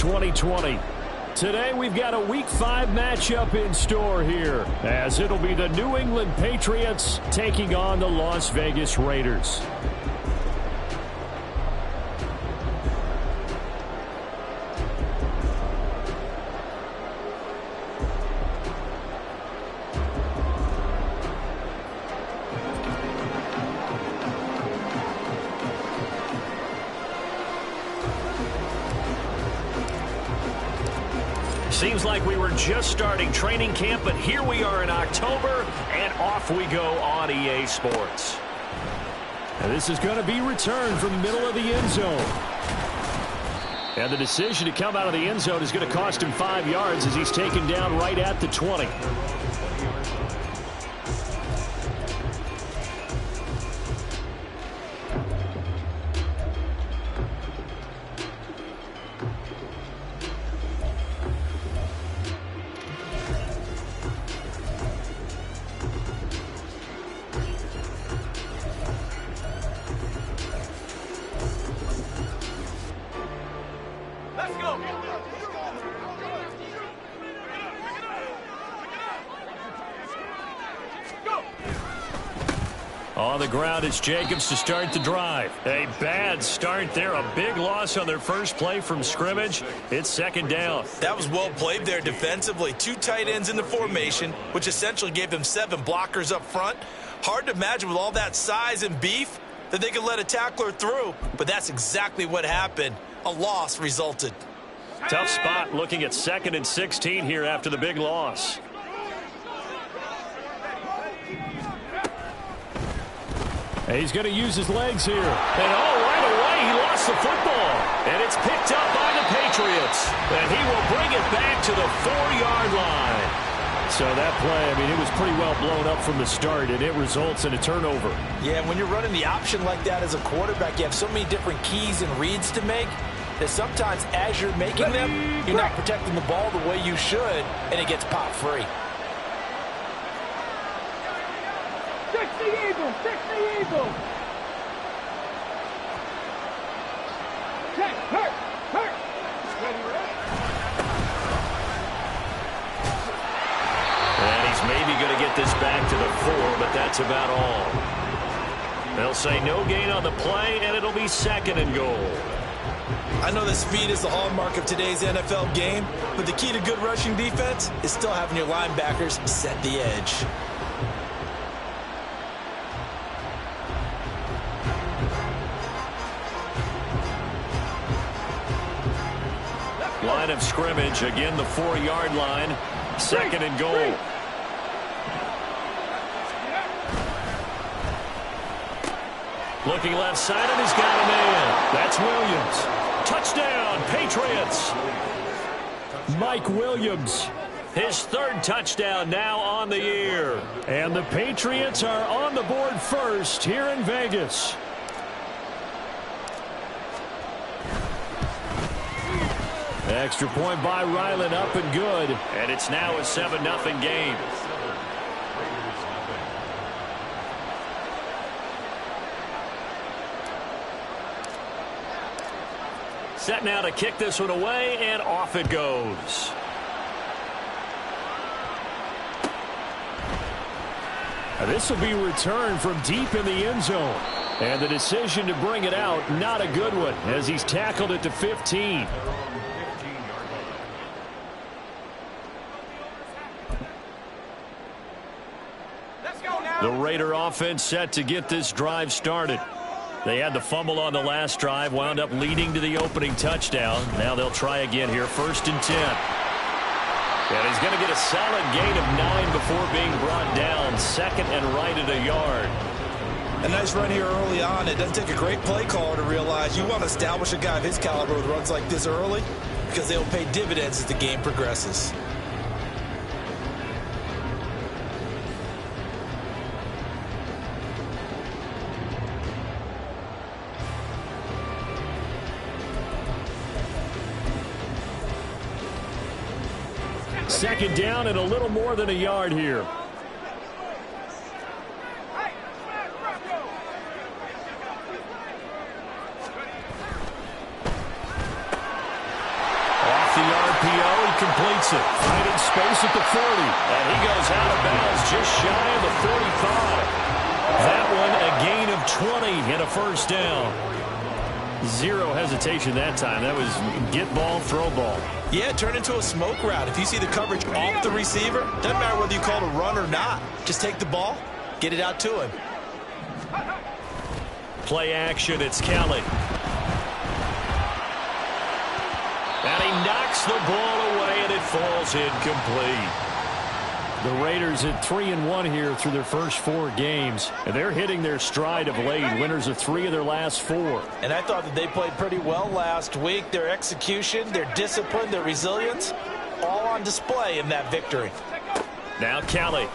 2020. Today we've got a Week 5 matchup in store here, as it'll be the New England Patriots taking on the Las Vegas Raiders. Seems like we were just starting training camp, but here we are in October, and off we go on EA Sports. And this is going to be returned from the middle of the end zone. And the decision to come out of the end zone is going to cost him 5 yards as he's taken down right at the 20. On the ground, it's Jacobs to start the drive. A bad start there. A big loss on their first play from scrimmage. It's second down. That was well played there defensively. 2 tight ends in the formation, which essentially gave them 7 blockers up front. Hard to imagine with all that size and beef that they could let a tackler through, but that's exactly what happened. A loss resulted. Tough spot looking at 2nd and 16 here after the big loss. He's going to use his legs here. And right away, he lost the football. And it's picked up by the Patriots. And he will bring it back to the 4-yard line. So that play, I mean, it was pretty well blown up from the start, and it results in a turnover. Yeah, and when you're running the option like that as a quarterback, you have so many different keys and reads to make that sometimes as you're making them, you're not protecting the ball the way you should, and it gets popped free. 60 Eagles! 60 Eagles! Check! Hurt! Hurt! Ready, ready? And he's maybe going to get this back to the 4, but that's about all. They'll say no gain on the play, and it'll be 2nd and goal. I know that speed is the hallmark of today's NFL game, but the key to good rushing defense is still having your linebackers set the edge. Line of scrimmage, again the 4-yard line, 2nd and goal. Looking left side, and he's got a man. That's Williams. Touchdown, Patriots. Mike Williams. His 3rd touchdown now on the year. And the Patriots are on the board first here in Vegas. Extra point by Ryland, up and good. And it's now a 7-0 game. Set now to kick this one away, and off it goes. This will be returned from deep in the end zone. And the decision to bring it out, not a good one, as he's tackled it to 15. The Raider offense set to get this drive started. They had the fumble on the last drive, wound up leading to the opening touchdown. Now they'll try again here, 1st and 10. And he's going to get a solid gain of 9 before being brought down. 2nd and right at a yard. A nice run here early on. It doesn't take a great play caller to realize you want to establish a guy of his caliber with runs like this early, because they'll pay dividends as the game progresses. Second down and a little more than a yard here. Off the RPO, he completes it. Finding space at the 40. And he goes out of bounds just shy of the 45. That one a gain of 20 and a first down. Zero hesitation that time. That was get ball, throw ball. Yeah, turn into a smoke route. If you see the coverage off the receiver, doesn't matter whether you call it a run or not. Just take the ball, get it out to him. Play action, it's Kelly. And he knocks the ball away, and it falls incomplete. The Raiders at 3-1 here through their first 4 games. And they're hitting their stride of late. Winners of 3 of their last 4. And I thought that they played pretty well last week. Their execution, their discipline, their resilience, all on display in that victory. Now Kelly.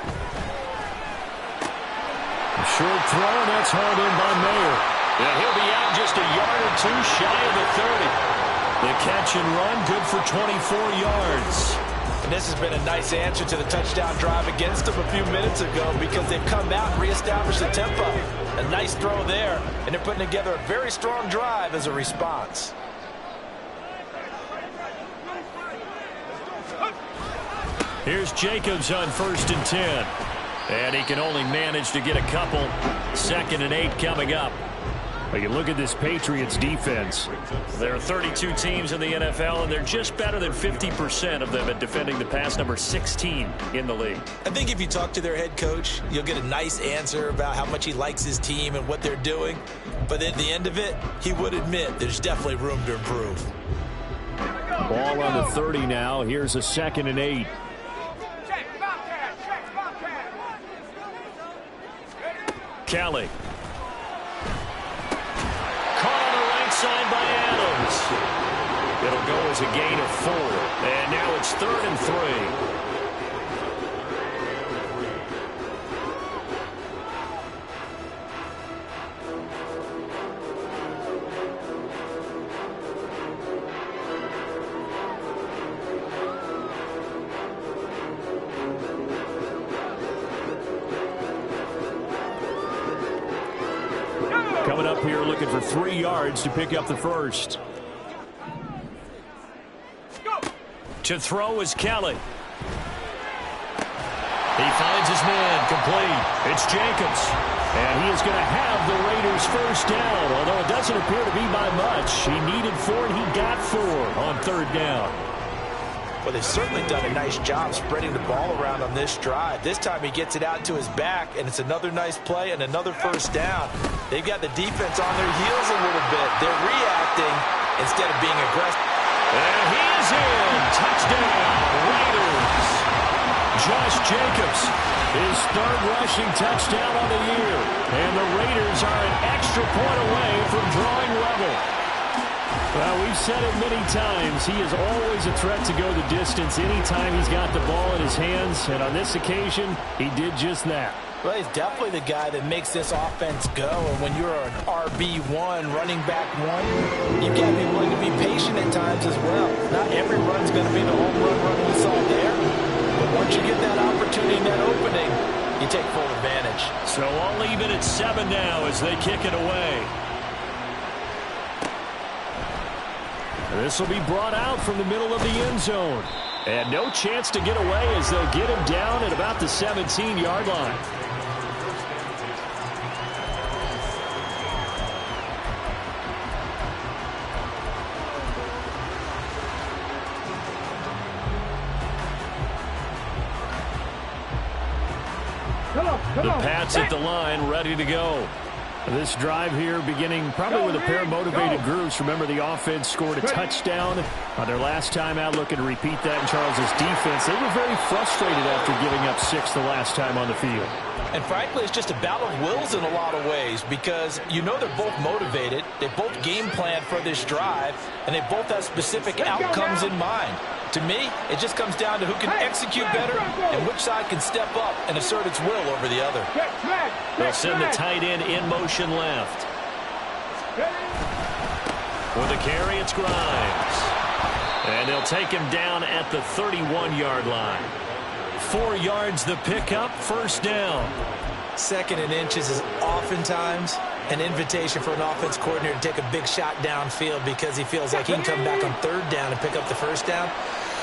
Short throw, and that's hauled in by Mayer. And he'll be out just a yard or 2 shy of the 30. The catch and run, good for 24 yards. And this has been a nice answer to the touchdown drive against them a few minutes ago because they've come out and reestablished the tempo. A nice throw there, and they're putting together a very strong drive as a response. Here's Jacobs on 1st and 10. And he can only manage to get a couple. 2nd and 8 coming up. We can look at this Patriots defense. There are 32 teams in the NFL, and they're just better than 50% of them at defending the pass, number 16 in the league. I think if you talk to their head coach, you'll get a nice answer about how much he likes his team and what they're doing. But at the end of it, he would admit there's definitely room to improve. Ball on the 30 now. Here's a 2nd and 8. Kelly. Side by Adams. It'll go as a gain of 4. And now it's 3rd and 3. Coming up here looking for 3 yards to pick up the first. To throw is Kelly. He finds his man complete. It's Jacobs. And he is going to have the Raiders first down, although it doesn't appear to be by much. He needed 4 and he got 4 on 3rd down. Well, they've certainly done a nice job spreading the ball around on this drive. This time he gets it out to his back, and it's another nice play and another first down. They've got the defense on their heels a little bit. They're reacting instead of being aggressive. And he is in. Touchdown, Raiders. Josh Jacobs, his 3rd rushing touchdown on the year. And the Raiders are an extra point away from drawing level. Well, we've said it many times. He is always a threat to go the distance anytime he's got the ball in his hands. And on this occasion, he did just that. Well, he's definitely the guy that makes this offense go. And when you're an RB1, running back 1, you've got to be willing to be patient at times as well. Not every run's going to be the home run we saw there. But once you get that opportunity, that opening, you take full advantage. So all even at 7 now as they kick it away. This will be brought out from the middle of the end zone. And no chance to get away as they'll get him down at about the 17-yard line. The Pats at the line, ready to go. This drive here beginning probably with a pair of motivated groups. Remember, the offense scored a touchdown on their last time out, looking to repeat that in Charles's defense. They were very frustrated after giving up 6 the last time on the field. And frankly, it's just a battle of wills in a lot of ways because you know they're both motivated. They both game planned for this drive, and they both have specific outcomes in mind. To me, it just comes down to who can execute better and which side can step up and assert its will over the other. They'll send the tight end in motion left. With a carry, it's Grimes. And they'll take him down at the 31-yard line. 4 yards the pickup, first down. 2nd and inches is oftentimes An invitation for an offense coordinator to take a big shot downfield because he feels like he can come back on third down and pick up the first down.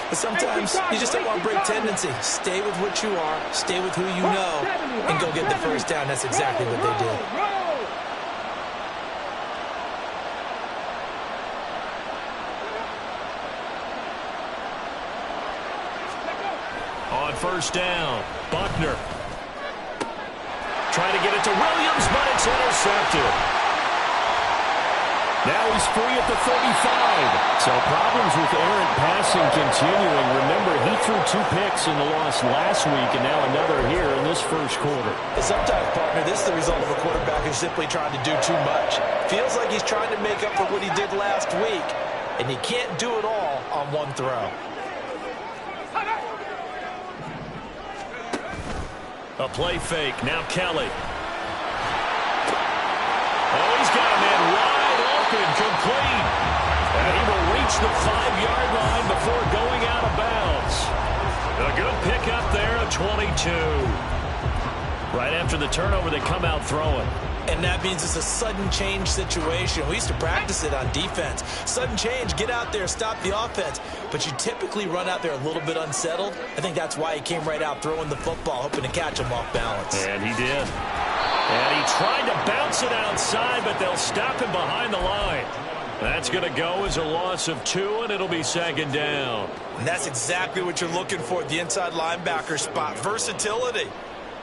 But sometimes you just don't want to break tendency. Stay with what you are, stay with who you know, and go get the first down. That's exactly what they did. On first down, Buckner. Trying to get it to Williams, but it's intercepted. Now he's free at the 35. So problems with errant passing continuing. Remember, he threw 2 picks in the loss last week, and now another here in this first quarter. Sometimes, partner, this is the result of a quarterback who's simply trying to do too much. Feels like he's trying to make up for what he did last week, and he can't do it all on one throw. A play fake. Now Kelly. Oh, he's got a man wide open, complete. And he will reach the 5-yard line before going out of bounds. A good pickup there at 22. Right after the turnover, they come out throwing. And that means it's a sudden change situation. We used to practice it on defense. Sudden change, get out there, stop the offense. But you typically run out there a little bit unsettled. I think that's why he came right out throwing the football, hoping to catch him off balance. And he did. And he tried to bounce it outside, but they'll stop him behind the line. That's going to go as a loss of 2, and it'll be second down. And that's exactly what you're looking for at the inside linebacker spot, versatility.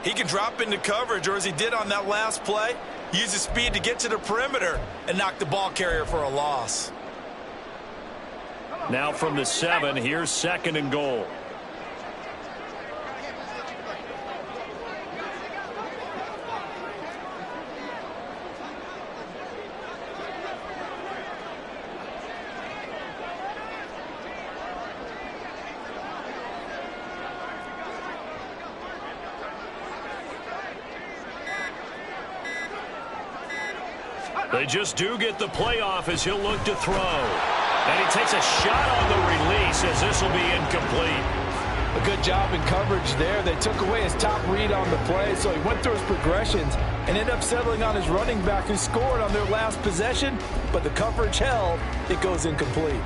He can drop into coverage, or as he did on that last play, use his speed to get to the perimeter and knock the ball carrier for a loss. Now from the 7, here's second and goal. They just do get the playoff as he'll look to throw. And he takes a shot on the release as this will be incomplete. A good job in coverage there. They took away his top read on the play, so he went through his progressions and ended up settling on his running back who scored on their last possession, but the coverage held. It goes incomplete.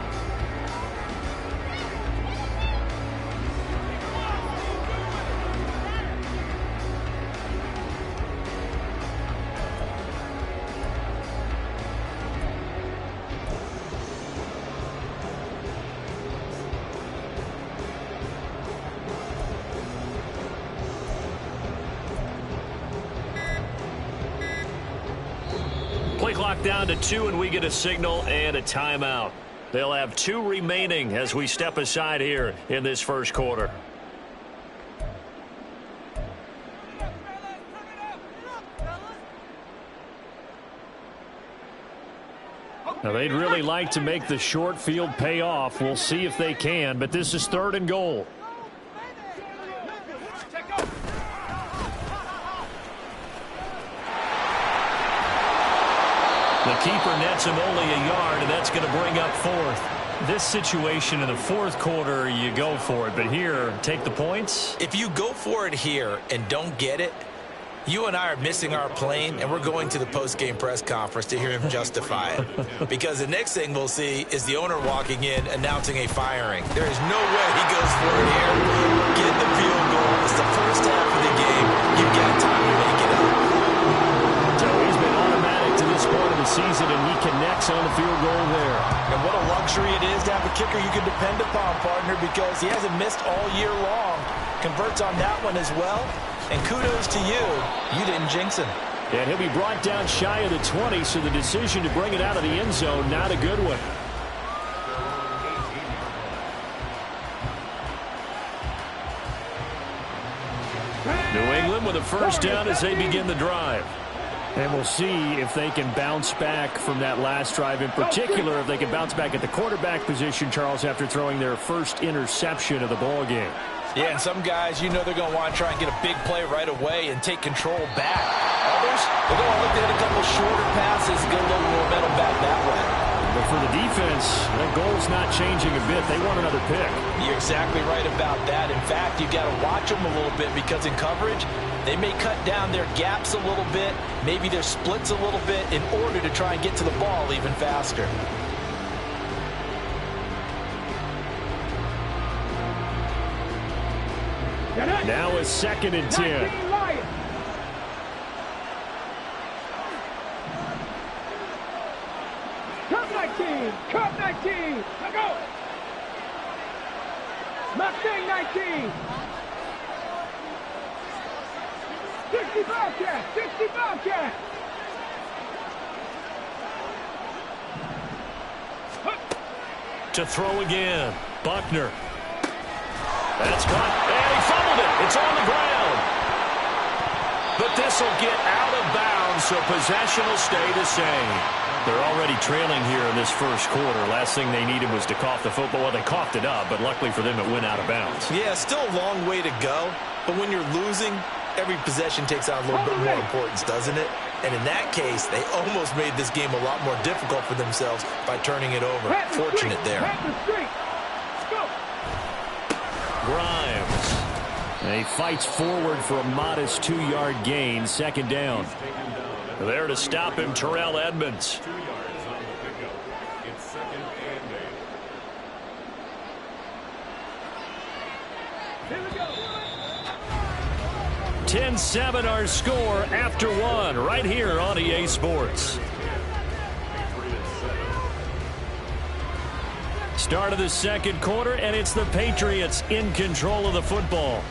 Play clock down to 2, and we get a signal and a timeout. They'll have 2 remaining as we step aside here in this first quarter. Now, they'd really like to make the short field pay off. We'll see if they can, but this is 3rd and goal. The keeper nets him only a yard, and that's going to bring up 4th. This situation in the 4th quarter, you go for it. But here, take the points. If you go for it here and don't get it, you and I are missing our plane, and we're going to the post-game press conference to hear him justify it. Because the next thing we'll see is the owner walking in announcing a firing. There is no way he goes for it here. Get the field goal. It's the first half of the game. You've got time to make it up. So he's been automatic to this point of the season, and he connects on the field goal there. And what a luxury it is to have a kicker you can depend upon, partner, because he hasn't missed all year long. Converts on that one as well. And kudos to you. You didn't jinx him. And he'll be brought down shy of the 20, so the decision to bring it out of the end zone, not a good one. New England with a first down as they begin the drive. And we'll see if they can bounce back from that last drive, in particular if they can bounce back at the quarterback position, Charles, after throwing their first interception of the ball game. Yeah, and some guys, you know they're going to want to try and get a big play right away and take control back. Others, they're going to look at a couple shorter passes, get a little momentum back that way. The But for the defense, that goal's not changing a bit. They want another pick. You're exactly right about that. In fact, you've got to watch them a little bit because in coverage, they may cut down their gaps a little bit, maybe their splits a little bit in order to try and get to the ball even faster. Now a 2nd and 10. Cup 19. Now go. Mustang 19. 60 Bobcat. 60 Bobcat. To throw again. Buckner. That's caught. And he fumbled it. It's on the ground. But this will get out of bounds, so possession will stay the same. They're already trailing here in this first quarter. Last thing they needed was to cough the football. Well, they coughed it up, but luckily for them, it went out of bounds. Yeah, still a long way to go. But when you're losing, every possession takes on a little bit more importance, doesn't it? And in that case, they almost made this game a lot more difficult for themselves by turning it over. Fortunate there. Grimes. He fights forward for a modest 2-yard gain. 2nd down. There to stop him, Terrell Edmonds. 2 yards on the pickup. It's 2nd and 8. Here we go. 10-7 our score after 1 right here on EA Sports. Start of the 2nd quarter, and it's the Patriots in control of the football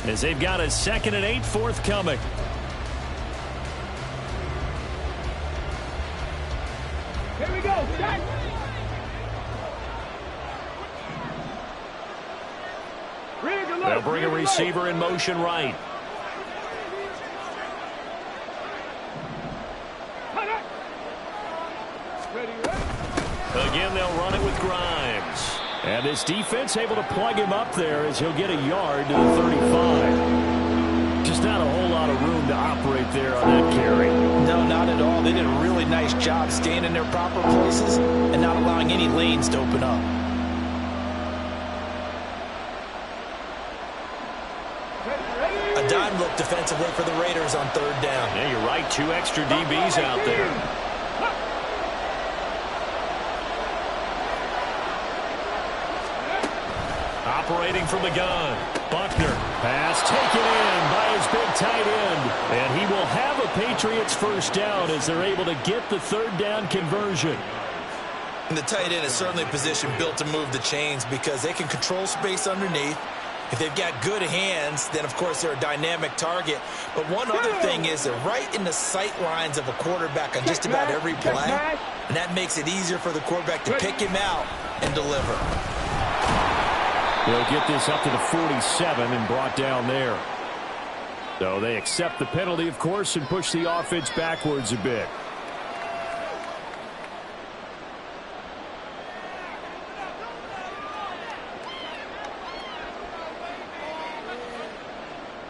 as they've got a 2nd and 8 forthcoming. Here we go. Set. They'll bring a receiver in motion right. Again, they'll run it with Grimes. And this defense able to plug him up there as he'll get a yard to the 35. Just not a whole lot of room to operate there on that carry. No, not at all. They did a really nice job staying in their proper places and not allowing any lanes to open up. A dime look defensively for the Raiders on 3rd down. Yeah, you're right. 2 extra DBs out there. Operating from the gun. Buckner. Pass taken in by his big tight end. And he will have a Patriots first down as they're able to get the 3rd down conversion. And the tight end is certainly a position built to move the chains because they can control space underneath. If they've got good hands, then, of course, they're a dynamic target. But one other thing is they're right in the sight lines of a quarterback on just about every play. And that makes it easier for the quarterback to pick him out and deliver. They'll get this up to the 47 and brought down there. So they accept the penalty, of course, and push the offense backwards a bit.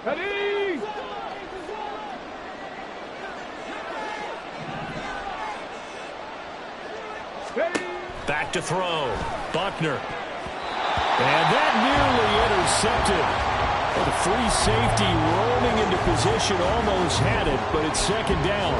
Ready? Back to throw. Buckner. And that nearly intercepted. Well, the free safety roaming into position almost had it, but it's 2nd down.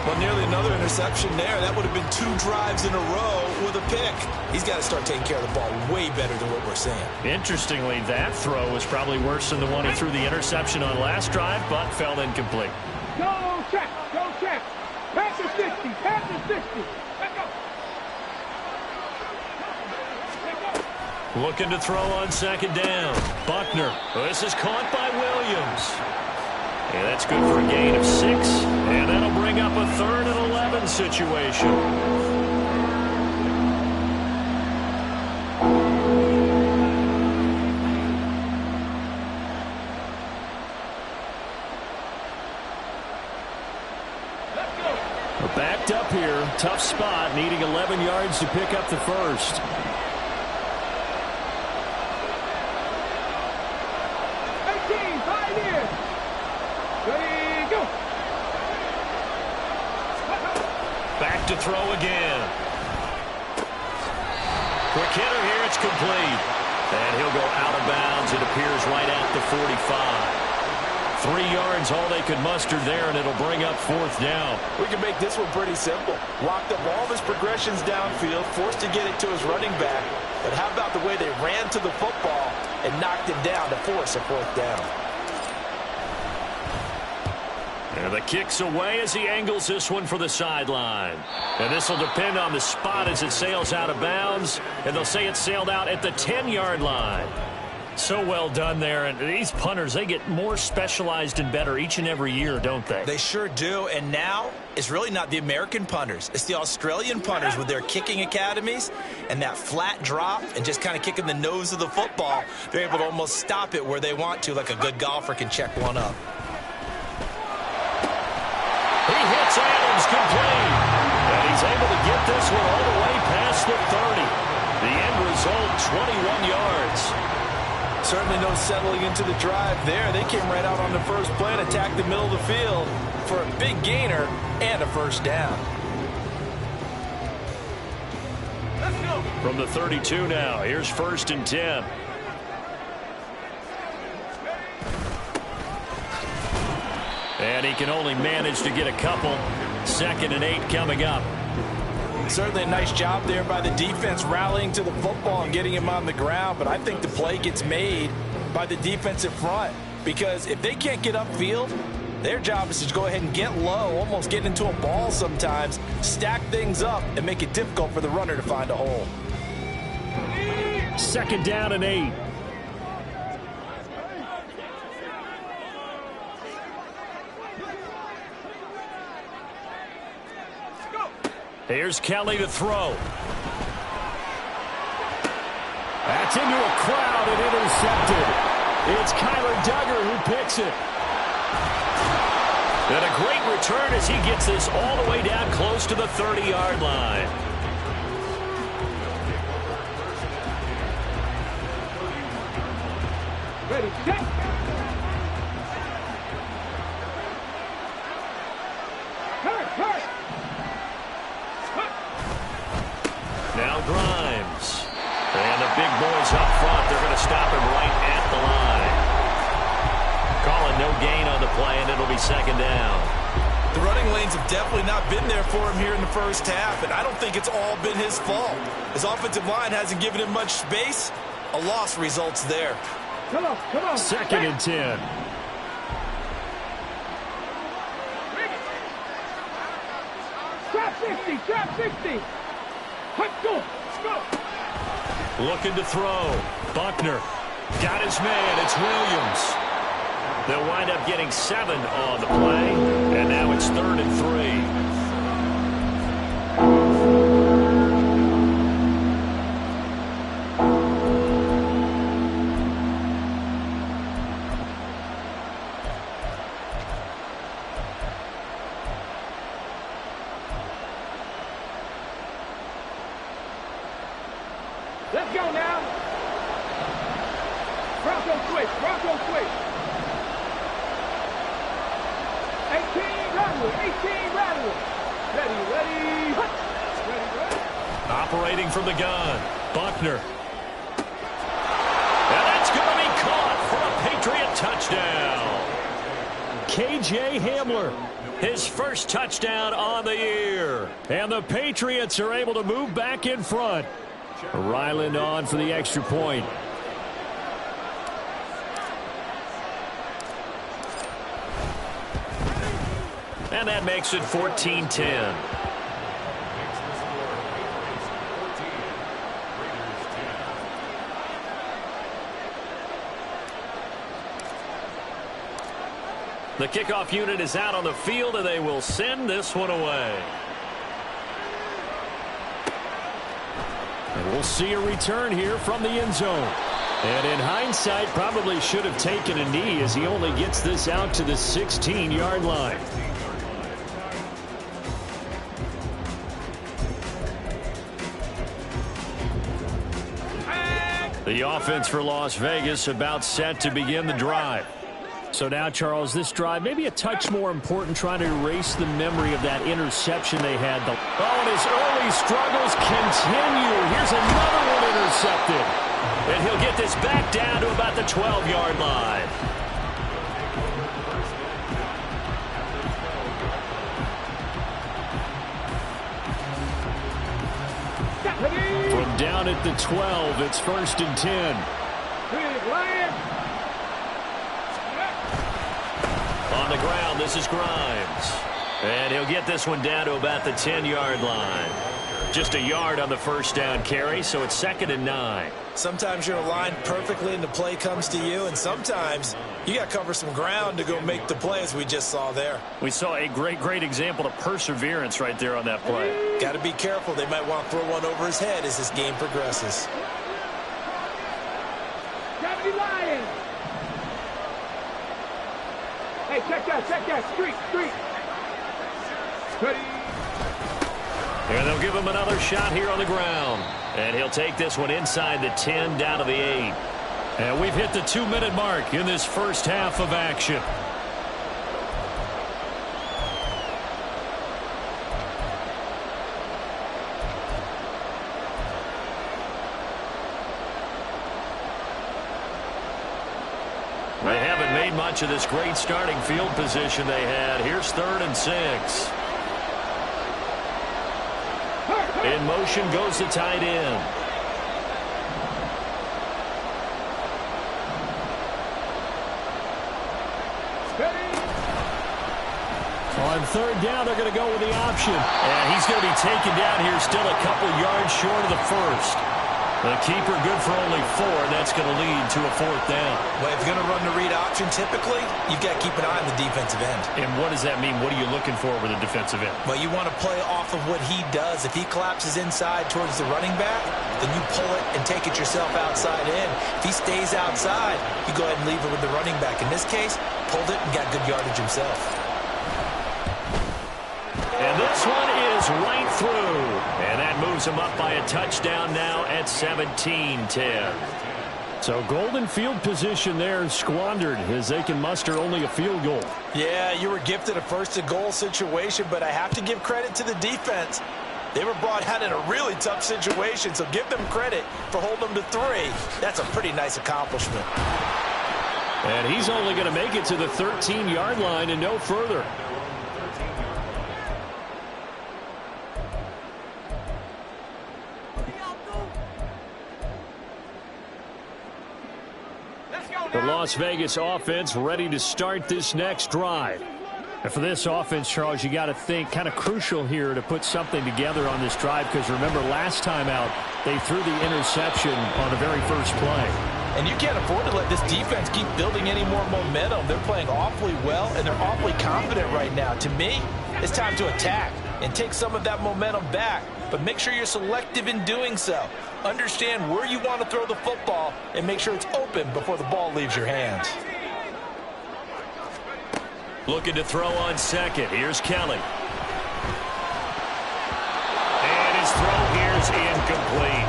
Well, nearly another interception there. That would have been 2 drives in a row with a pick. He's got to start taking care of the ball way better than what we're seeing. Interestingly, that throw was probably worse than the one he threw the interception on last drive, but fell incomplete. Go check. Go check. Pass the 60. Pass the 60. Let's go. Looking to throw on 2nd down. Buckner. This is caught by Williams. And that's good for a gain of 6. And that'll bring up a 3rd and 11 situation. We're backed up here. Tough spot. Needing 11 yards to pick up the first. Ready, go. Back to throw again. Quick hitter here. It's complete. And he'll go out of bounds. It appears right at the 45. 3 yards, all they could muster there, and it'll bring up 4th down. We can make this one pretty simple. Locked up all of his progressions downfield, forced to get it to his running back. But how about the way they ran to the football and knocked him down to force a 4th down? And the kick's away as he angles this one for the sideline. And this will depend on the spot as it sails out of bounds. And they'll say it sailed out at the 10-yard line. So well done there. And these punters, they get more specialized and better each and every year, don't they? They sure do. And now it's really not the American punters. It's the Australian punters with their kicking academies and that flat drop and just kind of kicking the nose of the football. They're able to almost stop it where they want to, like a good golfer can check one up. He hits Adams complete. And he's able to get this one all the way past the 30. The end result, 21 yards. Certainly no settling into the drive there. They came right out on the first play and attacked the middle of the field for a big gainer and a 1st down. Let's go. From the 32 now, here's 1st and 10. And he can only manage to get a couple. 2nd and 8 coming up. Certainly a nice job there by the defense rallying to the football and getting him on the ground. But I think the play gets made by the defensive front. Because if they can't get upfield, their job is to go ahead and get low, almost get into a ball sometimes, stack things up, and make it difficult for the runner to find a hole. 2nd down and 8. Here's Kelly to throw. That's into a crowd and intercepted. It's Kyler Duggar who picks it. And a great return as he gets this all the way down close to the 30-yard line. Ready, set. Hurt. Now Grimes. And the big boys up front, they're going to stop him right at the line. Calling no gain on the play, and it'll be 2nd down. The running lanes have definitely not been there for him here in the first half, and I don't think it's all been his fault. His offensive line hasn't given him much space. A loss results there. Come on. 2nd and 10. Trap 60. Let's go. Looking to throw. Buckner. Got his man. It's Williams. They'll wind up getting 7 on the play. And now it's 3rd and 3. Let's go now. Bronco switch. 18 rattle. Ready. Operating from the gun. Buckner. And that's going to be caught for a Patriot touchdown. K.J. Hamler, his first touchdown on the year. And the Patriots are able to move back in front. Ryland on for the extra point. And that makes it 14-10. The kickoff unit is out on the field, and they will send this one away. And we'll see a return here from the end zone. And in hindsight, probably should have taken a knee as he only gets this out to the 16-yard line. The offense for Las Vegas about set to begin the drive. So now, Charles, this drive maybe a touch more important, trying to erase the memory of that interception they had. Oh, and his early struggles continue. Here's another one intercepted. And he'll get this back down to about the 12-yard line. From down at the 12, it's 1st and 10. On the ground, this is Grimes. And he'll get this one down to about the 10-yard line. Just a yard on the first down carry, so it's 2nd and 9. Sometimes you're aligned perfectly and the play comes to you, and sometimes you got to cover some ground to go make the play, as we just saw there. We saw a great example of perseverance right there on that play. Got to be careful. They might want to throw one over his head as this game progresses. Lion. Hey, check that. Street. Ready. And they'll give him another shot here on the ground. And he'll take this one inside the 10 down to the 8. And we've hit the 2-minute mark in this first half of action. They haven't made much of this great starting field position they had. Here's 3rd and 6. In motion goes the tight end. On 3rd down, they're going to go with the option. And he's going to be taken down here, still a couple yards short of the first. The keeper good for only 4, and that's going to lead to a 4th down. Well, if you're going to run the read option, typically, you've got to keep an eye on the defensive end. And what does that mean? What are you looking for with a defensive end? Well, you want to play off of what he does. If he collapses inside towards the running back, then you pull it and take it yourself outside in. If he stays outside, you go ahead and leave it with the running back. In this case, pulled it and got good yardage himself. And this one is right through. And that moves him up by a touchdown now at 17-10. So golden field position there squandered as they can muster only a field goal. Yeah, you were gifted a first-and-goal situation, but I have to give credit to the defense. They were brought out in a really tough situation, so give them credit for holding them to 3. That's a pretty nice accomplishment. And he's only going to make it to the 13-yard line and no further. The Las Vegas offense ready to start this next drive. And for this offense, Charles, you got to think kind of crucial here to put something together on this drive, because remember last time out they threw the interception on the very first play. And you can't afford to let this defense keep building any more momentum. They're playing awfully well, and they're awfully confident right now. To me, it's time to attack and take some of that momentum back. But make sure you're selective in doing so. Understand where you want to throw the football and make sure it's open before the ball leaves your hands. Looking to throw on second. Here's Kelly. And his throw here is incomplete.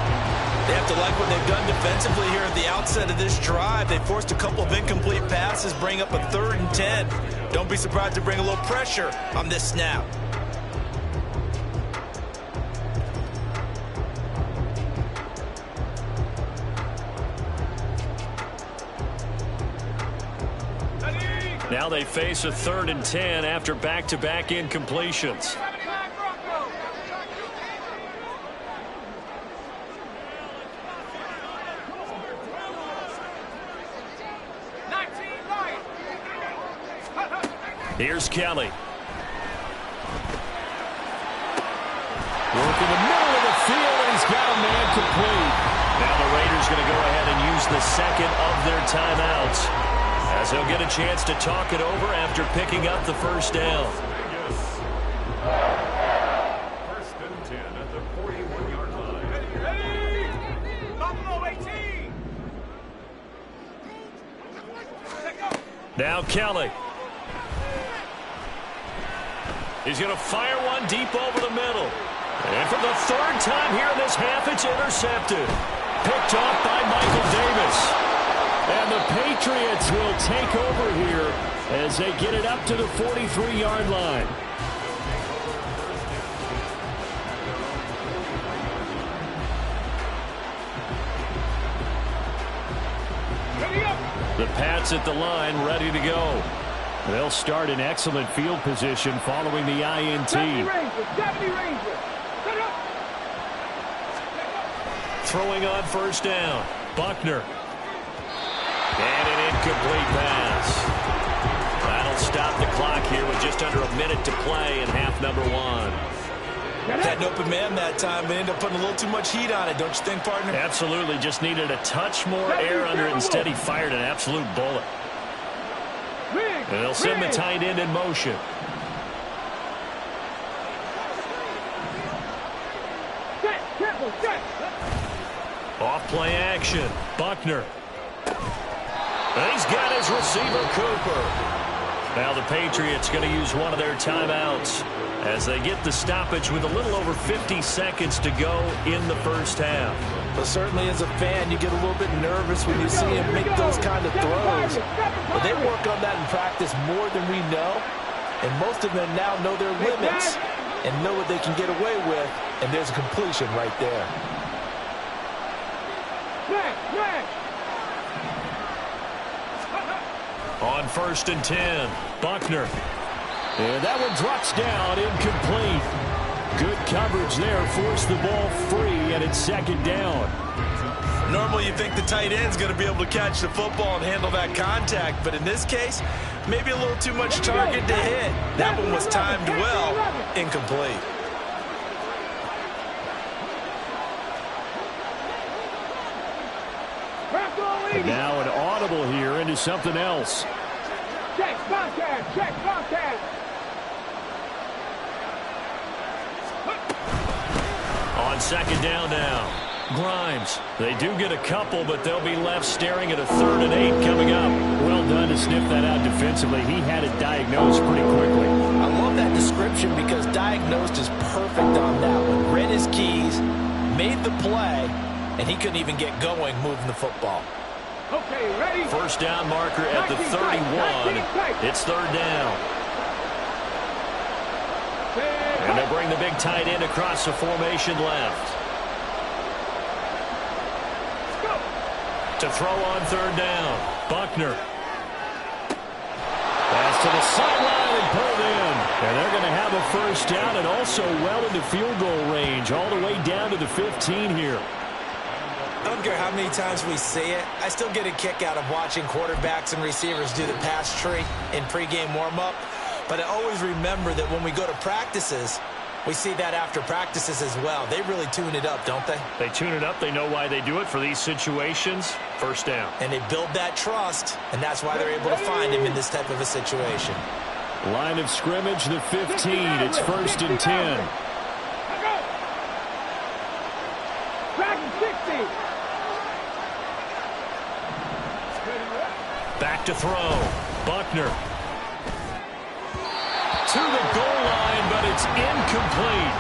They have to like what they've done defensively here at the outset of this drive. They forced a couple of incomplete passes, bring up a 3rd and 10. Don't be surprised to bring a little pressure on this snap. Now they face a 3rd and 10 after back-to-back incompletions. Here's Kelly. Work in the middle of the field, and he's got a man complete. Now the Raiders going to go ahead and use the second of their timeouts, as he'll get a chance to talk it over after picking up the first down. 1st and 10 at the 41-yard line. Buffalo 18. Now Kelly. He's going to fire one deep over the middle. And for the 3rd time here in this half, it's intercepted. Picked off by Michael Davis. And the Patriots will take over here as they get it up to the 43-yard line. The Pats at the line, ready to go. They'll start in excellent field position following the INT. 70 Rangers. Throwing on first down. Buckner. And an incomplete pass. That'll stop the clock here with just under a minute to play in half number one. Had an open man that time, but ended up putting a little too much heat on it, don't you think, partner? Absolutely. Just needed a touch more air under it. Instead, he fired an absolute bullet. And they'll send the tight end in motion. Off play action. Buckner. And he's got his receiver, Cooper. Now the Patriots going to use one of their timeouts as they get the stoppage with a little over 50 seconds to go in the first half. But certainly as a fan, you get a little bit nervous when you see him make those kind of throws. But they work on that in practice more than we know. And most of them now know their limits and know what they can get away with. And there's a completion right there. On first and 10, Buckner. And that one drops down, incomplete. Good coverage there, forced the ball free, and it's second down. Normally you think the tight end's going to be able to catch the football and handle that contact, but in this case, maybe a little too much target to hit. That one was timed well, incomplete. And now an audible here into something else. Check contact, check contact. On second down now, Grimes. They do get a couple, but they'll be left staring at a 3rd and 8 coming up. Well done to sniff that out defensively. He had it diagnosed pretty quickly. I love that description because diagnosed is perfect on that one. Read his keys, made the play, and he couldn't even get going moving the football. Okay, ready? First down marker at the 31. It's 3rd down. And they'll bring the big tight end across the formation left. To throw on 3rd down. Buckner. Pass to the sideline and pulled in. And they're going to have a first down and also well into field goal range. All the way down to the 15 here. I don't care how many times we see it. I still get a kick out of watching quarterbacks and receivers do the pass tree in pregame warm-up. But I always remember that when we go to practices, we see that after practices as well. They really tune it up, don't they? They tune it up. They know why they do it for these situations. First down. And they build that trust, and that's why they're able to find him in this type of a situation. Line of scrimmage, the 15. It's 1st and 10. Back to throw. Buckner. To the goal line, but it's incomplete.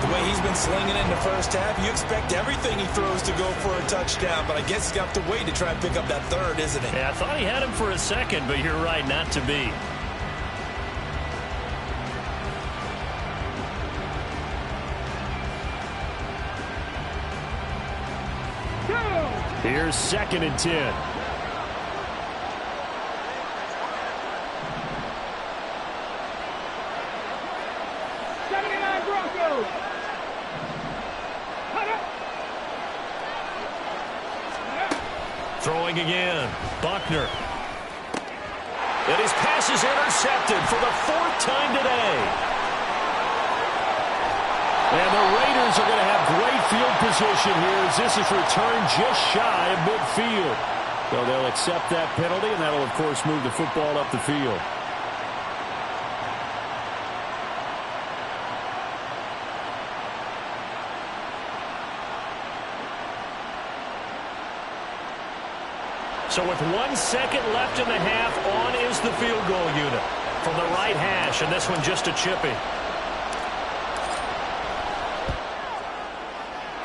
The way he's been slinging in the first half, you expect everything he throws to go for a touchdown, but I guess he's got to wait to try and pick up that 3rd, isn't he? Yeah, I thought he had him for a second, but you're right, not to be. Here's 2nd and 10. Throwing again. Buckner. And his pass is intercepted for the 4th time today. And the Raiders are going to have great field position here as this is returned just shy of midfield. So they'll accept that penalty, and that'll, of course, move the football up the field. So with 1 second left in the half, on is the field goal unit from the right hash, and this one just a chippy.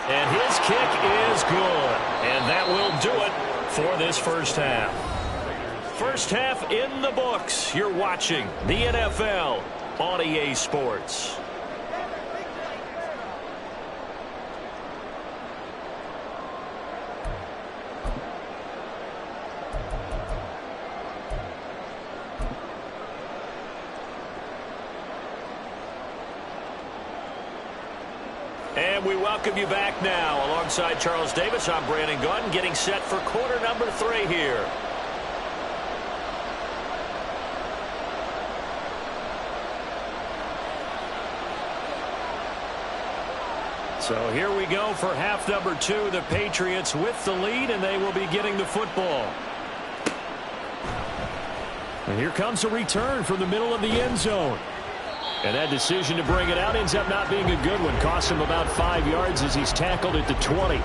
And his kick is good, and that will do it for this first half. First half in the books. You're watching the NFL on EA Sports. And we welcome you back now. Alongside Charles Davis, I'm Brandon Gunn, getting set for quarter number 3 here. So here we go for half number 2. The Patriots with the lead, and they will be getting the football. And here comes a return from the middle of the end zone. And that decision to bring it out ends up not being a good one. Costs him about 5 yards as he's tackled at the 20.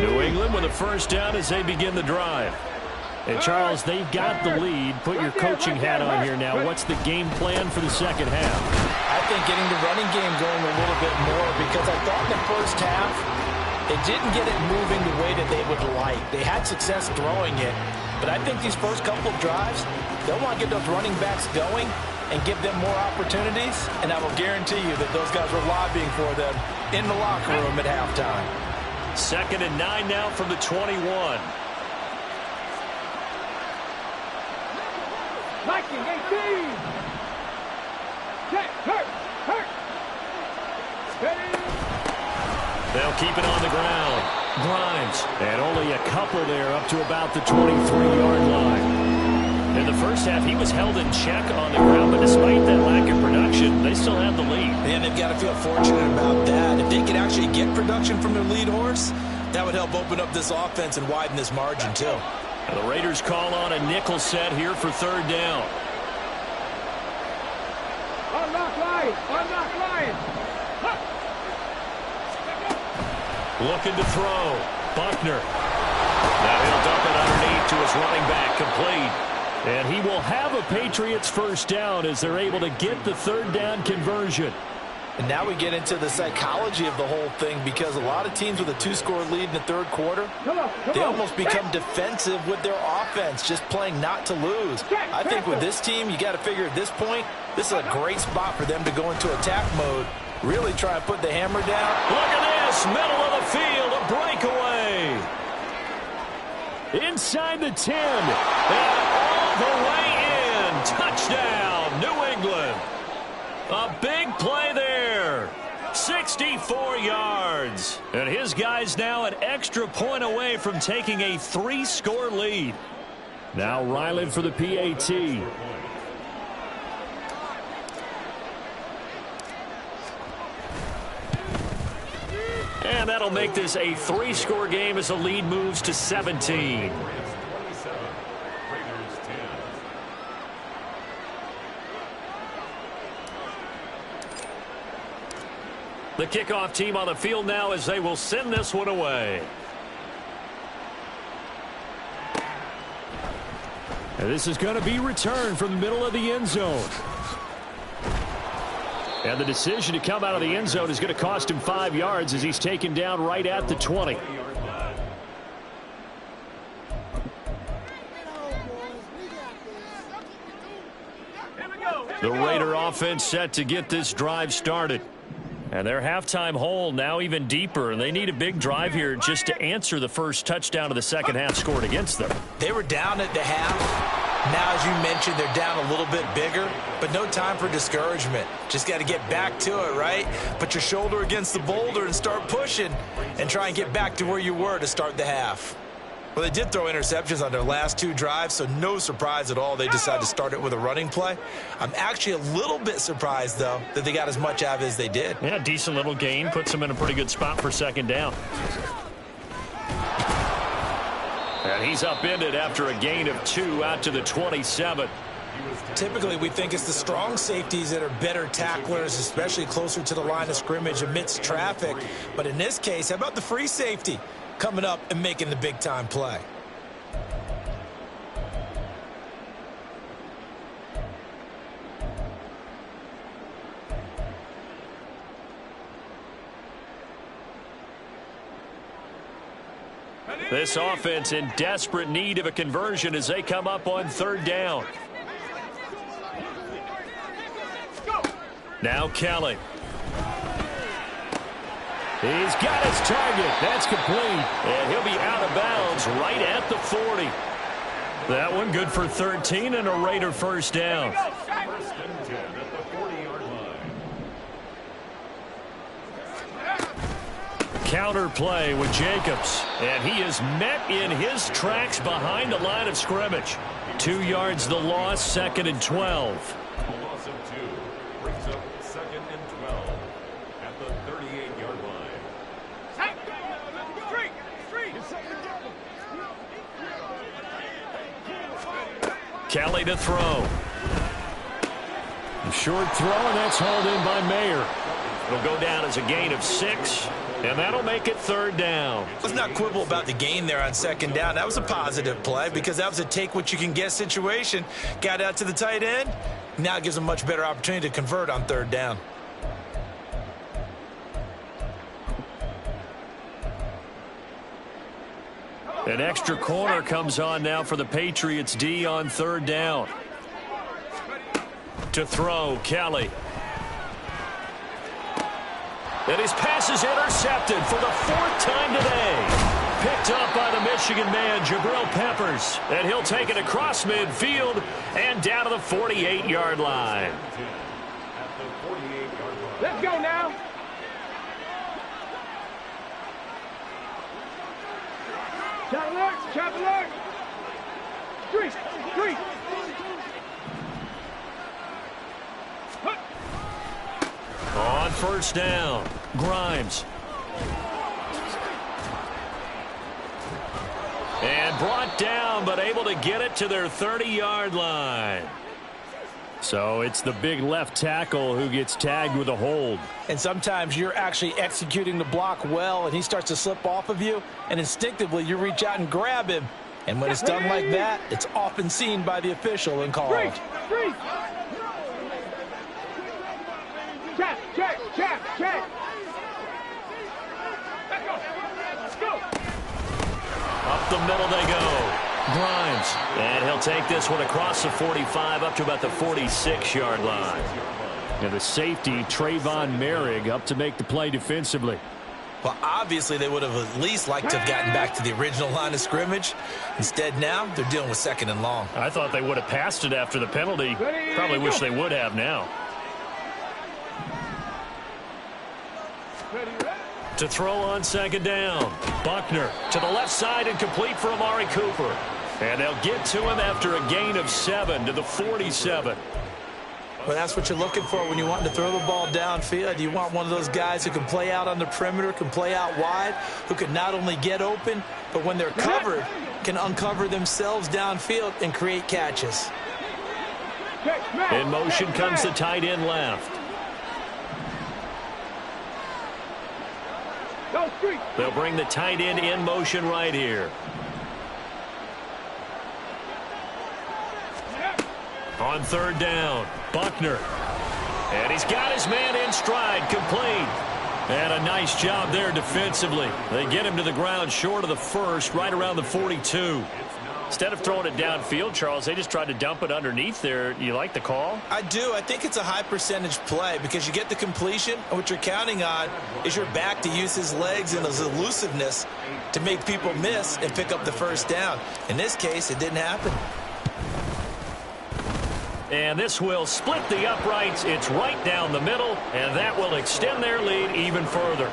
New England with a first down as they begin the drive. And Charles, they've got the lead. Put your coaching hat on here now. What's the game plan for the second half? I think getting the running game going a little bit more, because I thought in the first half they didn't get it moving the way that they would like. They had success throwing it, but I think these first couple of drives, they'll want to get those running backs going and give them more opportunities, and I will guarantee you that those guys were lobbying for them in the locker room at halftime. 2nd and 9 now from the 21. 19-18. Check. Hurt. They'll keep it on the ground. Grimes. And only a couple there up to about the 23-yard line. In the first half, he was held in check on the ground, but despite that lack of production, they still have the lead. And they've got to feel fortunate about that. If they could actually get production from their lead horse, that would help open up this offense and widen this margin, too. The Raiders call on a nickel set here for 3rd down. Unlock line. Looking to throw. Buckner. Now he'll dump it underneath to his running back, complete. And he will have a Patriots first down as they're able to get the 3rd down conversion. And now we get into the psychology of the whole thing, because a lot of teams with a 2-score lead in the 3rd quarter, they almost become defensive with their offense, just playing not to lose. I think with this team, you got to figure at this point, this is a great spot for them to go into attack mode, really try and put the hammer down. Look at this, middle of the field, a breakaway. Inside the 10, and all the way in. Touchdown, New England. A big play there. 64 yards. And his guys now an extra point away from taking a 3-score lead. Now Ryland for the PAT. And that'll make this a 3-score game as the lead moves to 17. The kickoff team on the field now as they will send this one away. And this is going to be returned from the middle of the end zone. And the decision to come out of the end zone is going to cost him 5 yards as he's taken down right at the 20. The Raider offense set to get this drive started. And their halftime hole now even deeper, and they need a big drive here just to answer the first touchdown of the second half scored against them. They were down at the half. Now, as you mentioned, they're down a little bit bigger, but no time for discouragement. Just got to get back to it, right? Put your shoulder against the boulder and start pushing and try and get back to where you were to start the half. Well, they did throw interceptions on their last 2 drives, so no surprise at all they decided to start it with a running play. I'm actually a little bit surprised, though, that they got as much out of it as they did. Yeah, decent little gain. Puts them in a pretty good spot for 2nd down. And he's upended after a gain of 2 out to the 27. Typically, we think it's the strong safeties that are better tacklers, especially closer to the line of scrimmage amidst traffic. But in this case, how about the free safety coming up and making the big-time play? This offense in desperate need of a conversion as they come up on third down. Now Kelly. He's got his target. That's complete. And he'll be out of bounds right at the 40. That one good for 13 and a Raider first down. First and 10 at the 40-yard line. Counter play with Jacobs. And he is met in his tracks behind the line of scrimmage. 2 yards the loss, 2nd and 12. A loss of 2 brings up 2nd and 12 at the 38-yard line. Kelly to throw. A short throw, and that's hauled in by Mayer. It'll go down as a gain of 6, and that'll make it third down. Let's not quibble about the gain there on 2nd down. That was a positive play because that was a take-what-you-can-get situation. Got out to the tight end. Now it gives them a much better opportunity to convert on 3rd down. An extra corner comes on now for the Patriots D on 3rd down. To throw, Kelly. And his pass is intercepted for the 4th time today. Picked up by the Michigan man, Jabril Peppers. And he'll take it across midfield and down to the 48-yard line. Let's go now. Chop alert. Street. On 1st down, Grimes. And brought down, but able to get it to their 30-yard line. So it's the big left tackle who gets tagged with a hold. And sometimes you're actually executing the block well, and he starts to slip off of you, and instinctively you reach out and grab him. And when it's done like that, it's often seen by the official and called. Check. Let's go. Up the middle they go. Grimes. And he'll take this one across the 45 up to about the 46-yard line. And the safety, Trayvon Merrick, up to make the play defensively. Well, obviously they would have at least liked to have gotten back to the original line of scrimmage. Instead now, they're dealing with 2nd and long. I thought they would have passed it after the penalty. Probably wish they would have now. To throw on 2nd down. Buckner to the left side and complete for Amari Cooper. And they'll get to him after a gain of 7 to the 47. Well, that's what you're looking for when you want to throw the ball downfield. You want one of those guys who can play out on the perimeter, can play out wide, who can not only get open, but when they're covered, can uncover themselves downfield and create catches. In motion comes the tight end left. They'll bring the tight end in motion right here. On 3rd down, Buckner. And he's got his man in stride, complete. And a nice job there defensively. They get him to the ground short of the 1st, right around the 42. Instead of throwing it downfield, Charles, they just tried to dump it underneath there. You like the call? I do. I think it's a high percentage play because you get the completion, and what you're counting on is your back to use his legs and his elusiveness to make people miss and pick up the 1st down. In this case, it didn't happen. And this will split the uprights. It's right down the middle, and that will extend their lead even further.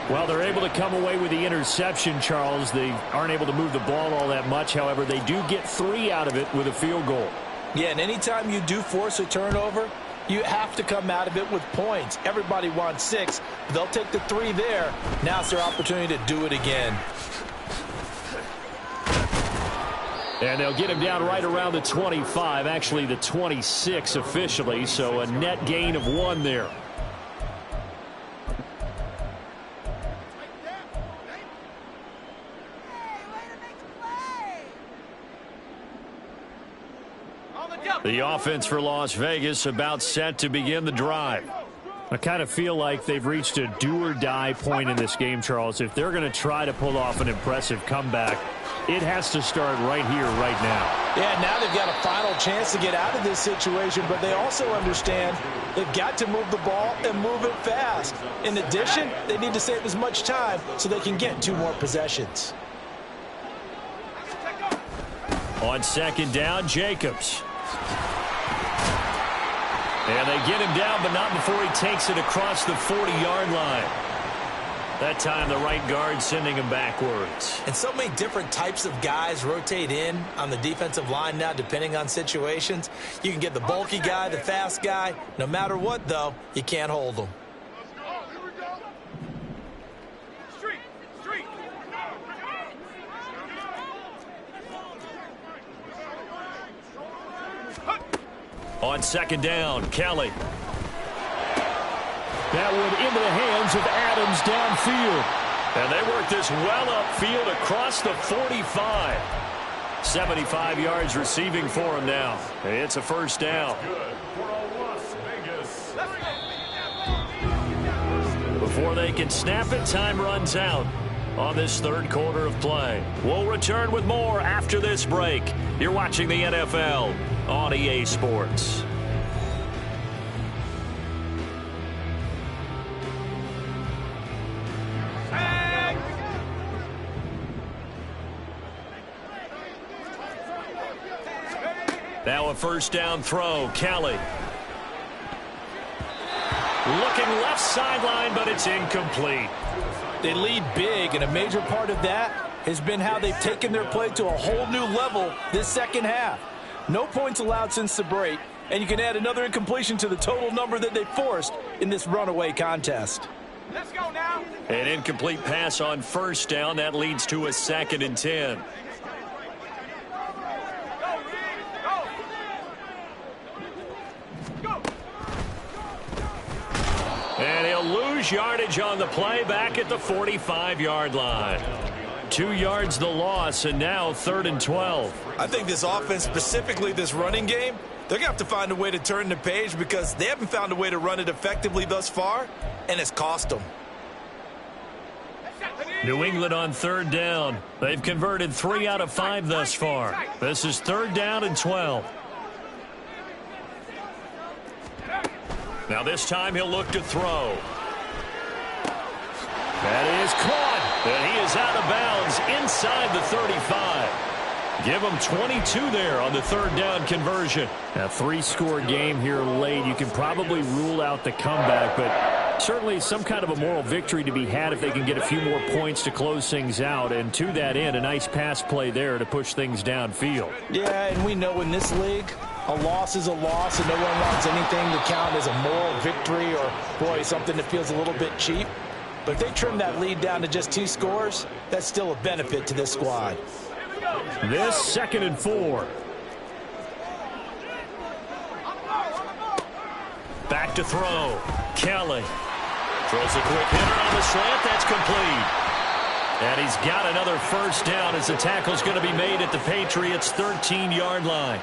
Well, they're able to come away with the interception, Charles. They aren't able to move the ball all that much. However, they do get 3 out of it with a field goal. Yeah, and anytime you do force a turnover, you have to come out of it with points. Everybody wants 6. They'll take the 3 there. Now it's their opportunity to do it again. And they'll get him down right around the 25, actually the 26 officially, so a net gain of 1 there. The offense for Las Vegas about set to begin the drive. I kind of feel like they've reached a do-or-die point in this game, Charles. If they're going to try to pull off an impressive comeback, it has to start right here, right now. Yeah, now they've got a final chance to get out of this situation, but they also understand they've got to move the ball and move it fast. In addition, they need to save as much time so they can get 2 more possessions. On second down, Jacobs. And they get him down, but not before he takes it across the 40-yard line. That time, the right guard sending him backwards. And so many different types of guys rotate in on the defensive line now, depending on situations. You can get the bulky guy, the fast guy. No matter what, though, you can't hold them. On second down, Kelly. That one into the hands of Adams downfield. And they work this well upfield across the 45. 75 yards receiving for him now. It's a first down. Before they can snap it, time runs out on this third quarter of play. We'll return with more after this break. You're watching the NFL on EA Sports. Now a first down throw, Kelly. Looking left sideline, but it's incomplete. They lead big, and a major part of that has been how they've taken their play to a whole new level this second half. No points allowed since the break, and you can add another incompletion to the total number that they forced in this runaway contest. Let's go now. An incomplete pass on first down. That leads to a 2nd and 10. And he'll lose yardage on the play back at the 45-yard line. 2 yards the loss, and now 3rd and 12. I think this offense, specifically this running game, they're going to have to find a way to turn the page because they haven't found a way to run it effectively thus far, and it's cost them. New England on 3rd down. They've converted 3 out of 5 thus far. This is 3rd down and 12. Now this time he'll look to throw. That is caught. And he is out of bounds inside the 35. Give him 22 there on the 3rd down conversion. A 3-score game here late. You can probably rule out the comeback, but certainly some kind of a moral victory to be had if they can get a few more points to close things out. And to that end, a nice pass play there to push things downfield. Yeah, and we know in this league, a loss is a loss, and no one wants anything to count as a moral victory or, boy, something that feels a little bit cheap. But if they trim that lead down to just 2 scores, that's still a benefit to this squad. This 2nd and 4. Back to throw. Kelly throws a quick hitter on the slant. That's complete. And he's got another first down as the tackle's going to be made at the Patriots' 13-yard line.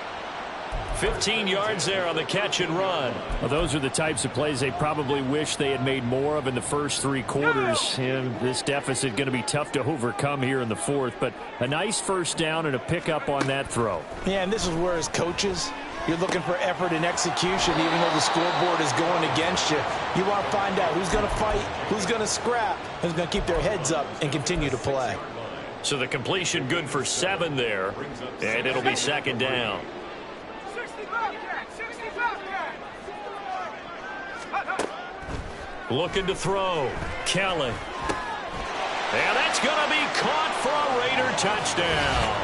15 yards there on the catch and run. Well, those are the types of plays they probably wish they had made more of in the first 3 quarters. And this deficit going to be tough to overcome here in the 4th. But a nice first down and a pickup on that throw. Yeah, and this is where as coaches, you're looking for effort and execution even though the scoreboard is going against you. You want to find out who's going to fight, who's going to scrap, who's going to keep their heads up and continue to play. So the completion good for 7 there. And it'll be 2nd down. Looking to throw. Kelly. And that's going to be caught for a Raider touchdown.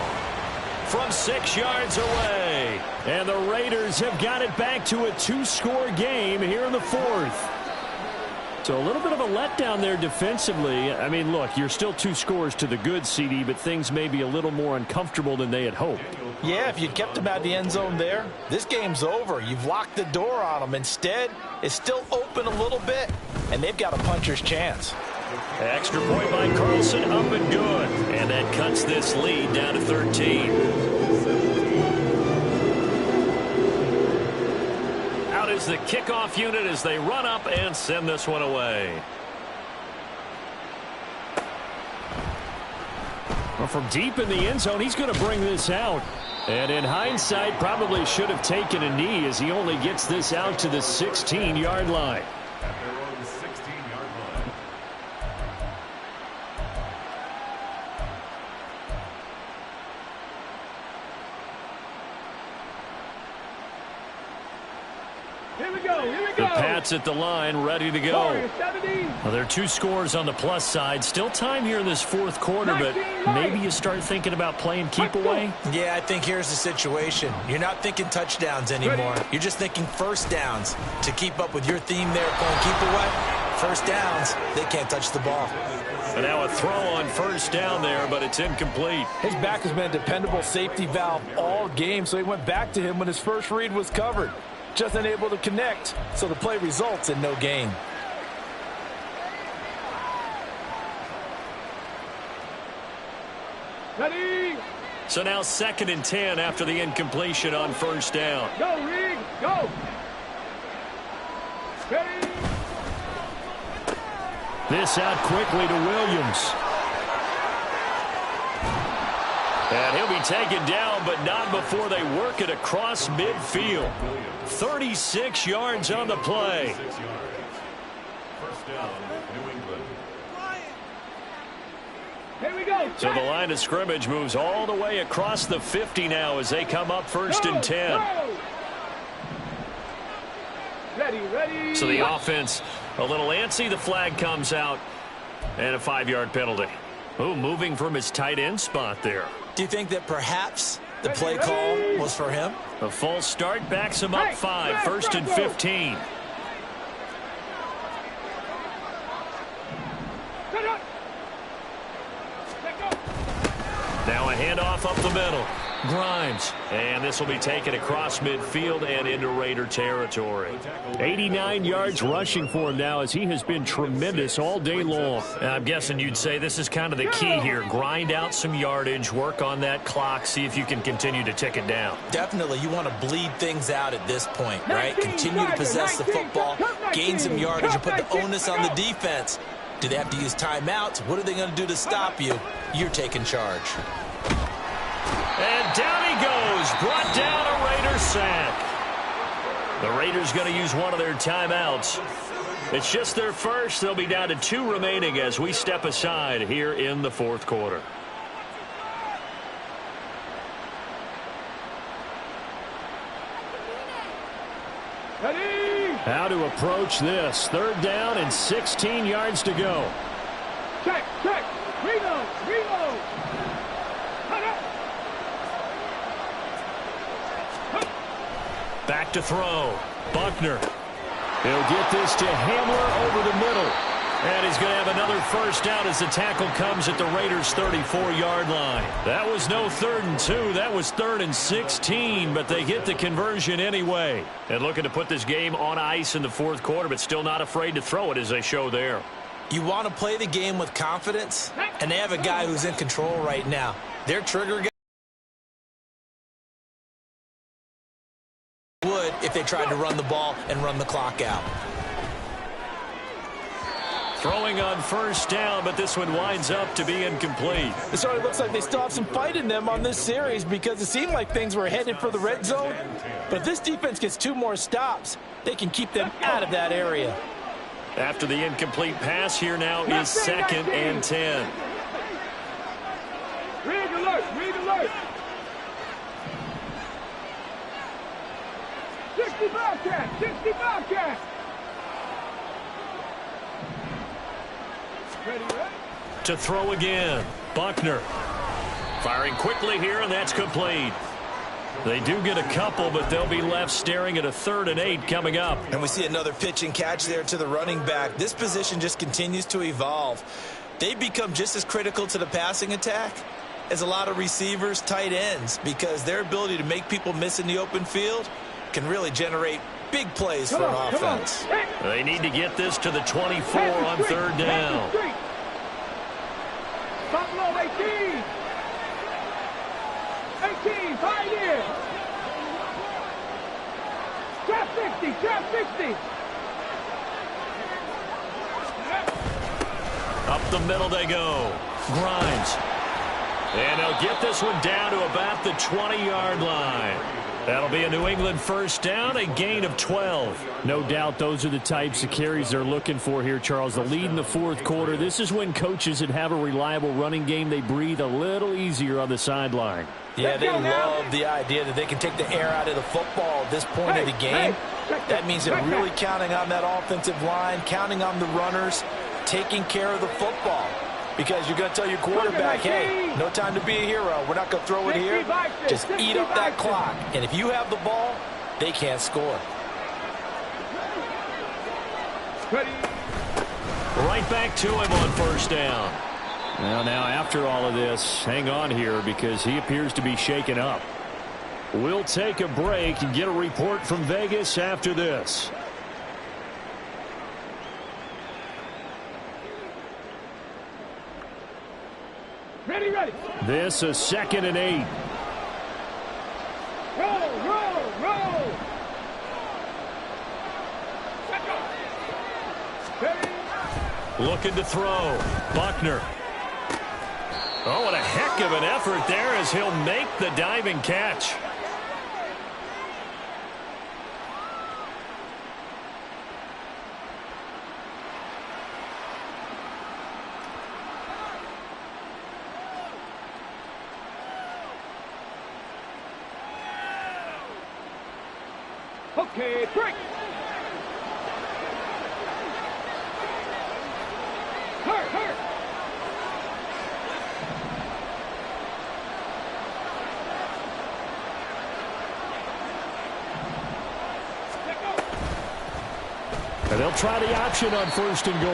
From 6 yards away. And the Raiders have got it back to a 2-score game here in the 4th. So a little bit of a letdown there defensively. I mean, look, you're still 2 scores to the good, CD, but things may be a little more uncomfortable than they had hoped. Yeah, if you'd kept them out of the end zone there, this game's over. You've locked the door on them. Instead, it's still open a little bit, and they've got a puncher's chance. Extra point by Carlson, up and good. And that cuts this lead down to 13. Out is is the kickoff unit as they run up and send this one away. Well, from deep in the end zone, he's going to bring this out. And in hindsight, probably should have taken a knee as he only gets this out to the 16-yard line. At their own 16-yard line. Here we go. Here we The go. Pats at the line, ready to go. Well, there are 2 scores on the plus side. Still time here in this fourth quarter, but maybe you start thinking about playing keep away. Yeah, I think here's the situation. You're not thinking touchdowns anymore. You're just thinking first downs. To keep up with your theme there, playing keep away, first downs, they can't touch the ball. And now a throw on first down there, but it's incomplete. His back has been a dependable safety valve all game, so he went back to him when his first read was covered. Just unable to connect, so the play results in no gain. Ready. So now 2nd and 10 after the incompletion on first down. Go, Rig. Go. Ready. This out quickly to Williams. And he'll be taken down, but not before they work it across midfield. 36 yards on the play. 6 yards. First down, New England. Here we go. So the line of scrimmage moves all the way across the 50 now as they come up 1st and 10. Go. Ready, ready. So the offense a little antsy. The flag comes out and a 5-yard penalty. Oh, moving from his tight end spot there. Do you think that perhaps the play call was for him? A false start backs him up 5, 1st and 15. Now a handoff up the middle. Grimes. And this will be taken across midfield and into Raider territory. 89 yards rushing for him now as he has been tremendous all day long. I'm guessing you'd say this is kind of the key here. Grind out some yardage, work on that clock, see if you can continue to tick it down. Definitely, you want to bleed things out at this point, right? Continue to possess the football, gain some yardage, and put the onus on the defense. Do they have to use timeouts? What are they going to do to stop you? You're taking charge. And down he goes. Brought down a Raider sack. The Raiders going to use one of their timeouts. It's just their first. They'll be down to 2 remaining as we step aside here in the fourth quarter. Ready. How to approach this. 3rd down and 16 yards to go. Check, check. Reload, reload. Back to throw. Buckner. He'll get this to Hamler over the middle. And he's going to have another first down as the tackle comes at the Raiders' 34-yard line. That was no 3rd and 2. That was 3rd and 16, but they get the conversion anyway. And looking to put this game on ice in the fourth quarter, but still not afraid to throw it as they show there. You want to play the game with confidence, and they have a guy who's in control right now. Their trigger guy would if they tried to run the ball and run the clock out. Throwing on first down, but this one winds up to be incomplete. It sort of looks like they still have some fight in them on this series because it seemed like things were headed for the red zone. But if this defense gets 2 more stops, they can keep them out of that area. After the incomplete pass, here now is 2nd and 10. Rig alert, rig alert. 65 cat, 65 cat. Ready, ready. To throw again. Buckner. Firing quickly here, and that's complete. They do get a couple, but they'll be left staring at a 3rd and 8 coming up. And we see another pitch and catch there to the running back. This position just continues to evolve. They become just as critical to the passing attack as a lot of receivers, tight ends, because their ability to make people miss in the open field can really generate big plays for an offense. They need to get this to the 24 on 3rd down. Buffalo 18. 18, tight end. Trap 50, Trap 60. Up the middle they go. Grimes. And they'll get this one down to about the 20-yard line. That'll be a New England first down, a gain of 12. No doubt those are the types of carries they're looking for here, Charles. The lead in the fourth quarter. This is when coaches that have a reliable running game, they breathe a little easier on the sideline. Yeah, they love the idea that they can take the air out of the football at this point of the game. That means they're really counting on that offensive line, counting on the runners, taking care of the football. Because you're going to tell your quarterback, hey, no time to be a hero. We're not going to throw it here. Just eat up that clock. And if you have the ball, they can't score. Right back to him on first down. Well, now after all of this, hang on here because he appears to be shaken up. We'll take a break and get a report from Vegas after this. Ready, ready. This is 2nd and 8. Roll. Looking to throw. Buckner. Oh, what a heck of an effort there as he'll make the diving catch. Okay, break. Hurt. And they'll try the option on 1st and goal.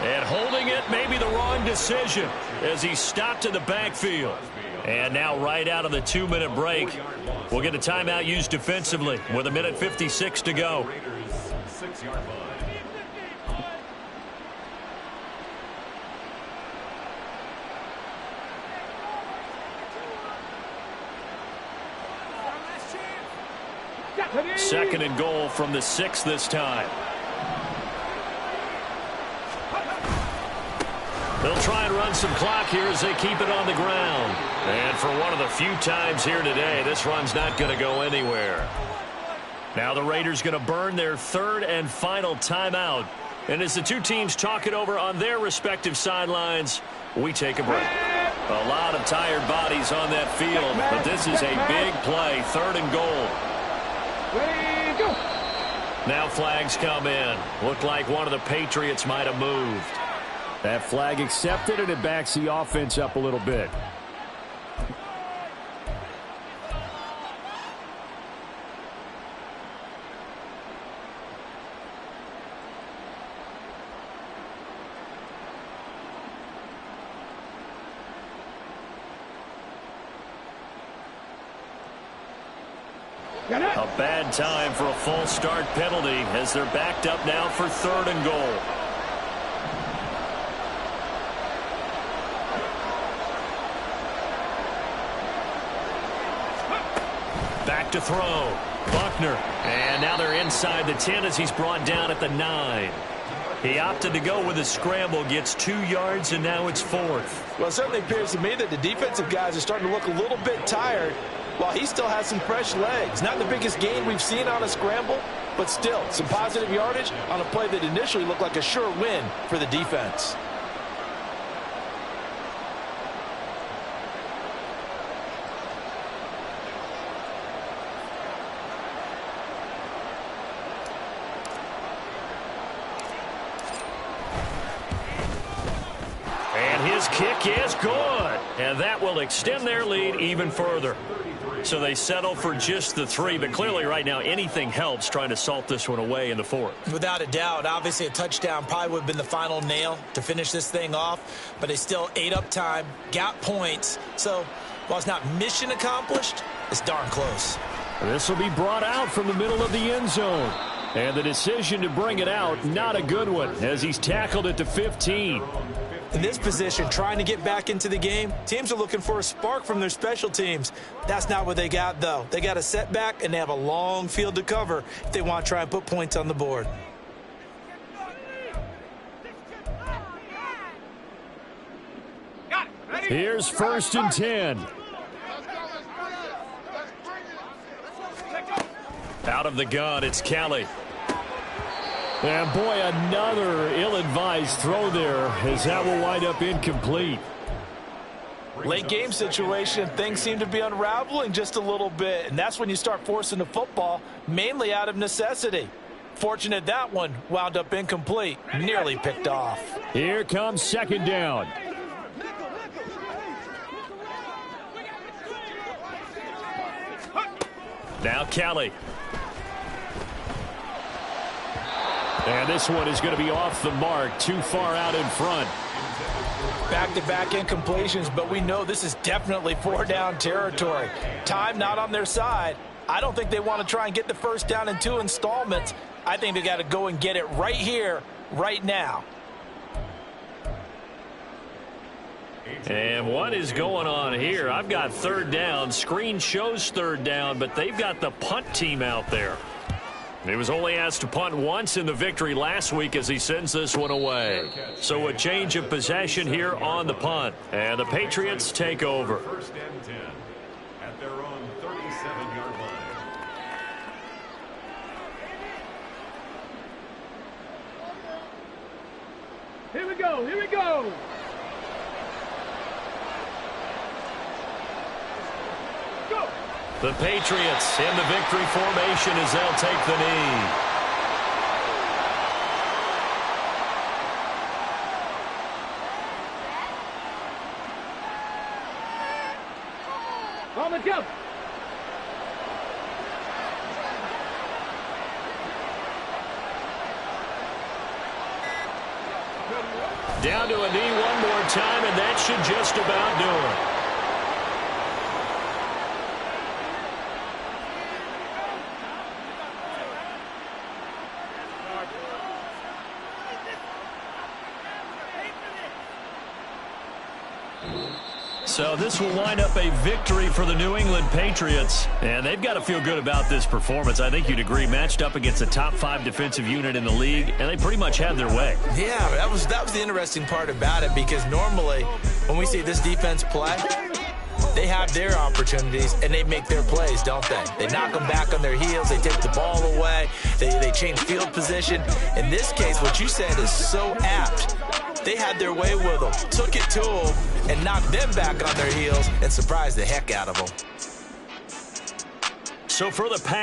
And holding it may be the wrong decision as he stopped in the backfield. And now right out of the 2-minute break, we'll get a timeout used defensively with 1:56 to go. Raiders 6-yard line. Second and goal from the 6 this time. They'll try and run some clock here as they keep it on the ground. And for one of the few times here today, this run's not going to go anywhere. Now the Raiders going to burn their 3rd and final timeout. And as the two teams talk it over on their respective sidelines, we take a break. A lot of tired bodies on that field, but this is a big play, 3rd and goal. Ready, go. Now flags come in. Looked like one of the Patriots might have moved. That flag accepted, and it backs the offense up a little bit. A bad time for a false start penalty as they're backed up now for 3rd and goal. Back to throw. Buckner. And now they're inside the 10 as he's brought down at the 9. He opted to go with a scramble, gets 2 yards, and now it's 4th. Well, it certainly appears to me that the defensive guys are starting to look a little bit tired while he still has some fresh legs. Not the biggest gain we've seen on a scramble, but still some positive yardage on a play that initially looked like a sure win for the defense. His kick is good, and that will extend their lead even further. So they settle for just the 3, but clearly right now anything helps trying to salt this one away in the 4th. Without a doubt, obviously a touchdown probably would have been the final nail to finish this thing off, but they still ate up time, got points. So while it's not mission accomplished, it's darn close. This will be brought out from the middle of the end zone. And the decision to bring it out, not a good one, as he's tackled at the 15. In this position, trying to get back into the game, teams are looking for a spark from their special teams. That's not what they got, though. They got a setback, and they have a long field to cover if they want to try and put points on the board. Here's 1st and 10. Out of the gun, it's Kelly. And boy, another ill-advised throw there, as that will wind up incomplete. Late game situation, things seem to be unraveling just a little bit, and that's when you start forcing the football, mainly out of necessity. Fortunate that one wound up incomplete, nearly picked off. Here comes 2nd down. Now Kelly. And this one is going to be off the mark, too far out in front. Back-to-back incompletions, but we know this is definitely 4-down territory. Time not on their side. I don't think they want to try and get the 1st down in 2 installments. I think they got to go and get it right here, right now. And what is going on here? I've got 3rd down. Screen shows 3rd down, but they've got the punt team out there. He was only asked to punt once in the victory last week as he sends this one away. So a change of possession here on the punt. And the Patriots take over. 1st and 10 at their own 37-yard line. Here we go, here we go. Go. The Patriots in the victory formation as they'll take the knee. On the jump. Down to a knee one more time, and that should just about do it. So this will wind up a victory for the New England Patriots. And they've got to feel good about this performance. I think you'd agree, matched up against a top 5 defensive unit in the league, and they pretty much had their way. Yeah, that was the interesting part about it, because normally when we see this defense play, they have their opportunities and they make their plays, don't they? They knock them back on their heels. They take the ball away. They change field position. In this case, what you said is so apt. They had their way with them, took it to them, and knocked them back on their heels and surprised the heck out of them. So for the pass.